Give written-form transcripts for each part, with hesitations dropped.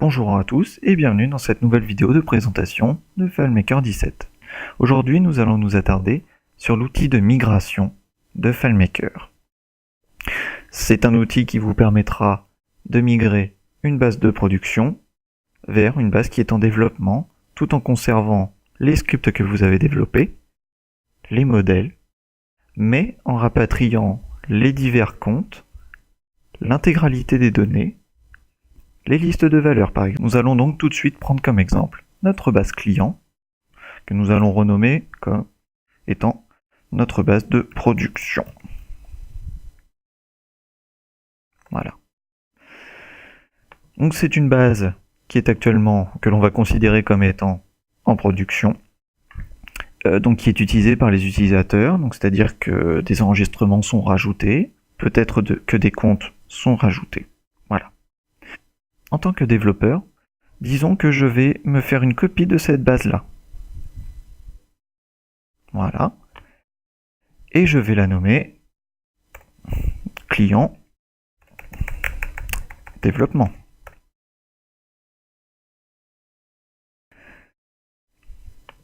Bonjour à tous et bienvenue dans cette nouvelle vidéo de présentation de FileMaker 17. Aujourd'hui, nous allons nous attarder sur l'outil de migration de FileMaker. C'est un outil qui vous permettra de migrer une base de production vers une base qui est en développement, tout en conservant les scripts que vous avez développés, les modèles, mais en rapatriant les divers comptes, l'intégralité des données, les listes de valeurs par exemple. Nous allons donc tout de suite prendre comme exemple notre base client, que nous allons renommer comme étant notre base de production. Voilà. Donc c'est une base qui est actuellement, que l'on va considérer comme étant en production, donc qui est utilisée par les utilisateurs, donc c'est-à-dire que des enregistrements sont rajoutés, peut-être que des comptes sont rajoutés. Voilà. En tant que développeur, disons que je vais me faire une copie de cette base-là. Voilà. Et je vais la nommer client développement.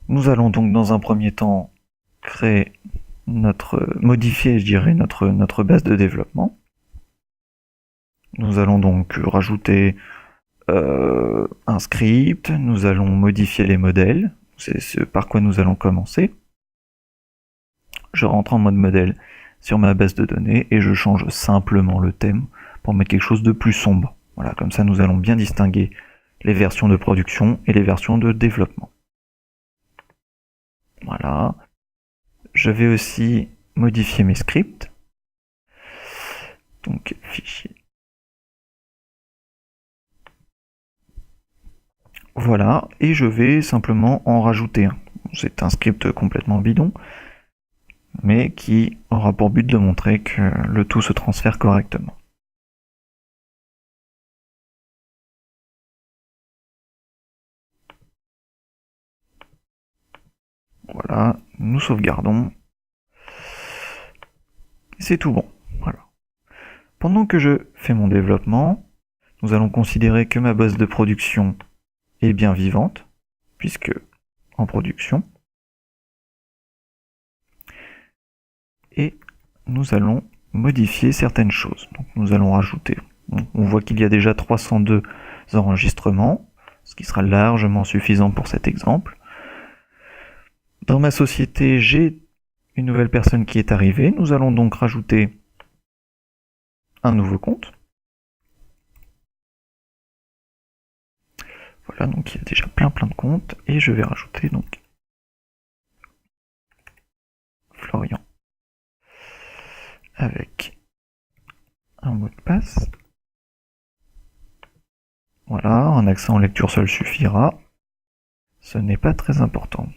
Nous allons donc dans un premier temps modifier, je dirais, notre base de développement. Nous allons donc rajouter un script, nous allons modifier les modèles, c'est ce par quoi nous allons commencer. Je rentre en mode modèle sur ma base de données et je change simplement le thème pour mettre quelque chose de plus sombre. Voilà, comme ça nous allons bien distinguer les versions de production et les versions de développement. Voilà. Je vais aussi modifier mes scripts. Donc, fichier. Voilà, et je vais simplement en rajouter un. C'est un script complètement bidon, mais qui aura pour but de montrer que le tout se transfère correctement. Voilà, nous sauvegardons. C'est tout bon. Voilà. Pendant que je fais mon développement, nous allons considérer que ma base de production est bien vivante, puisque en production. Et nous allons modifier certaines choses. Donc nous allons rajouter, on voit qu'il y a déjà 302 enregistrements, ce qui sera largement suffisant pour cet exemple. Dans ma société, j'ai une nouvelle personne qui est arrivée. Nous allons donc rajouter un nouveau compte. Voilà, donc il y a déjà plein de comptes. Et je vais rajouter donc Florian avec un mot de passe. Voilà, un accès en lecture seul suffira. Ce n'est pas très important.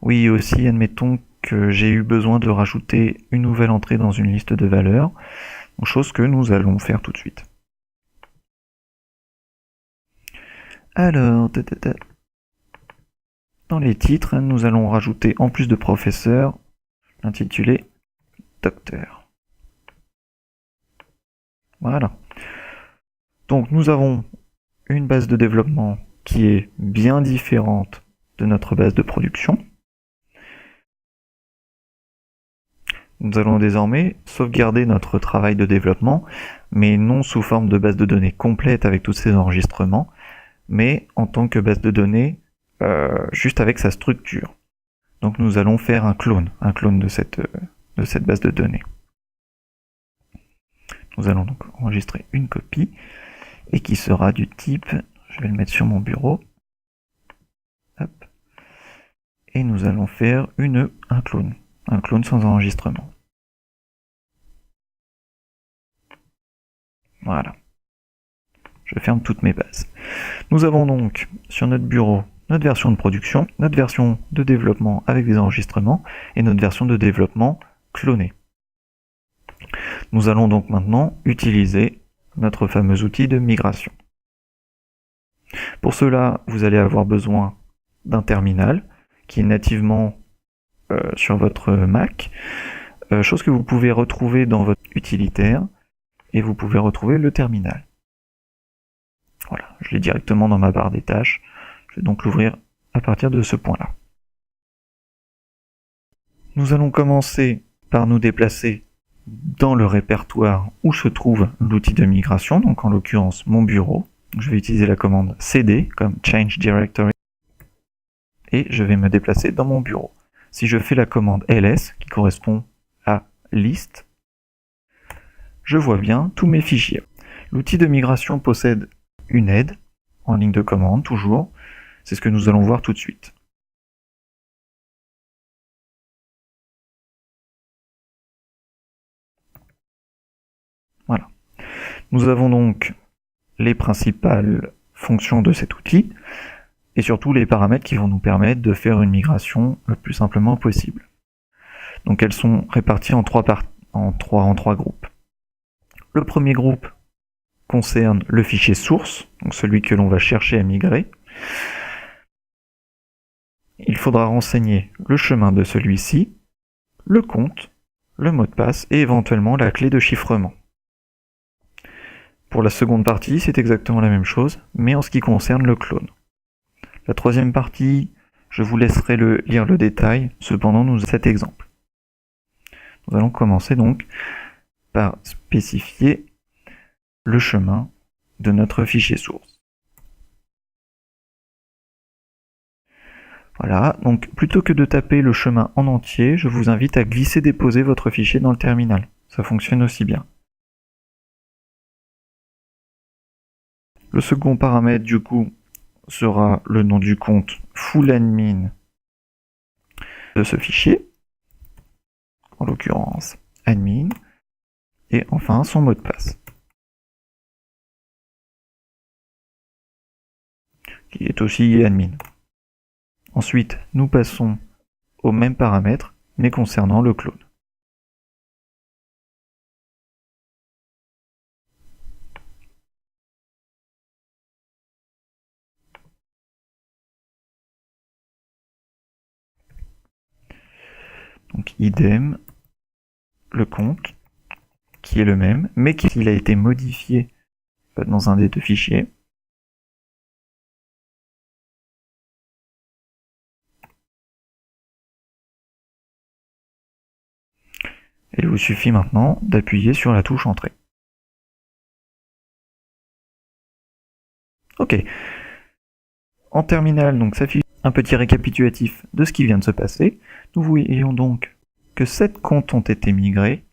Oui, aussi, admettons que j'ai eu besoin de rajouter une nouvelle entrée dans une liste de valeurs, chose que nous allons faire tout de suite. Alors, dans les titres, nous allons rajouter, en plus de professeur, l'intitulé docteur. Voilà. Donc nous avons une base de développement qui est bien différente de notre base de production. Nous allons désormais sauvegarder notre travail de développement, mais non sous forme de base de données complète avec tous ces enregistrements, mais en tant que base de données juste avec sa structure. Donc nous allons faire un clone de cette base de données. Nous allons donc enregistrer une copie, et qui sera du type, je vais le mettre sur mon bureau, hop, et nous allons faire un clone sans enregistrement. Voilà. Je ferme toutes mes bases. Nous avons donc sur notre bureau notre version de production, notre version de développement avec des enregistrements et notre version de développement clonée. Nous allons donc maintenant utiliser notre fameux outil de migration. Pour cela, vous allez avoir besoin d'un terminal qui est nativement sur votre Mac, chose que vous pouvez retrouver dans votre utilitaire, et vous pouvez retrouver le terminal. Voilà, je l'ai directement dans ma barre des tâches. Je vais donc l'ouvrir à partir de ce point-là. Nous allons commencer par nous déplacer dans le répertoire où se trouve l'outil de migration, donc en l'occurrence mon bureau. Je vais utiliser la commande cd comme change directory et je vais me déplacer dans mon bureau. Si je fais la commande ls qui correspond à list, je vois bien tous mes fichiers. L'outil de migration possède une aide en ligne de commande toujours. C'est ce que nous allons voir tout de suite. Voilà. Nous avons donc les principales fonctions de cet outil et surtout les paramètres qui vont nous permettre de faire une migration le plus simplement possible. Donc elles sont réparties en trois groupes. Le premier groupe concerne le fichier source, donc celui que l'on va chercher à migrer. Il faudra renseigner le chemin de celui-ci, le compte, le mot de passe et éventuellement la clé de chiffrement. Pour la seconde partie, c'est exactement la même chose, mais en ce qui concerne le clone. La troisième partie, je vous laisserai lire le détail, cependant nous avons cet exemple. Nous allons commencer donc par spécifier le chemin de notre fichier source. Voilà, donc plutôt que de taper le chemin en entier, je vous invite à glisser-déposer votre fichier dans le terminal. Ça fonctionne aussi bien. Le second paramètre du coup sera le nom du compte full admin de ce fichier, en l'occurrence admin, et enfin son mot de passe, qui est aussi admin. Ensuite, nous passons aux mêmes paramètres, mais concernant le clone. Donc idem, le compte, qui est le même, mais qu'il a été modifié dans un des deux fichiers. Et il vous suffit maintenant d'appuyer sur la touche Entrée. Ok. En terminal, donc s'affiche un petit récapitulatif de ce qui vient de se passer. Nous voyons donc que 7 comptes ont été migrés,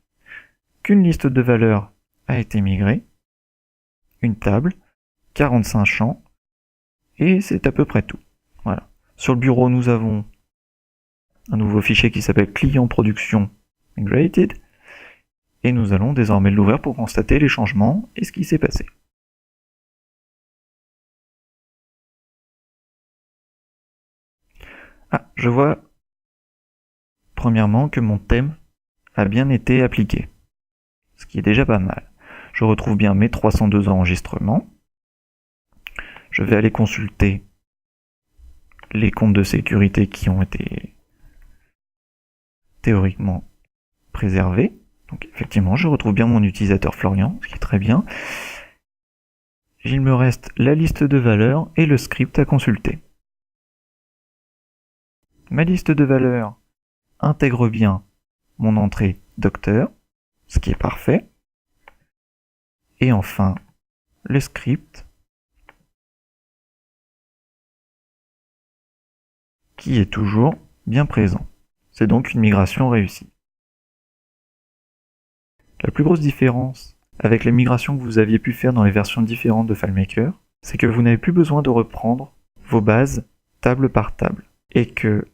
qu'une liste de valeurs a été migrée, une table, 45 champs, et c'est à peu près tout. Voilà. Sur le bureau, nous avons un nouveau fichier qui s'appelle client production migrated, et nous allons désormais l'ouvrir pour constater les changements et ce qui s'est passé. Ah, je vois premièrement que mon thème a bien été appliqué, ce qui est déjà pas mal. Je retrouve bien mes 302 enregistrements. Je vais aller consulter les comptes de sécurité qui ont été théoriquement préservés. Donc effectivement, je retrouve bien mon utilisateur Florian, ce qui est très bien. Il me reste la liste de valeurs et le script à consulter. Ma liste de valeurs intègre bien mon entrée docteur, ce qui est parfait. Et enfin, le script qui est toujours bien présent. C'est donc une migration réussie. La plus grosse différence avec les migrations que vous aviez pu faire dans les versions différentes de FileMaker, c'est que vous n'avez plus besoin de reprendre vos bases table par table, et que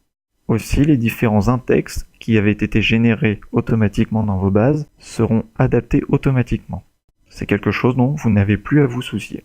aussi les différents index qui avaient été générés automatiquement dans vos bases seront adaptés automatiquement. C'est quelque chose dont vous n'avez plus à vous soucier.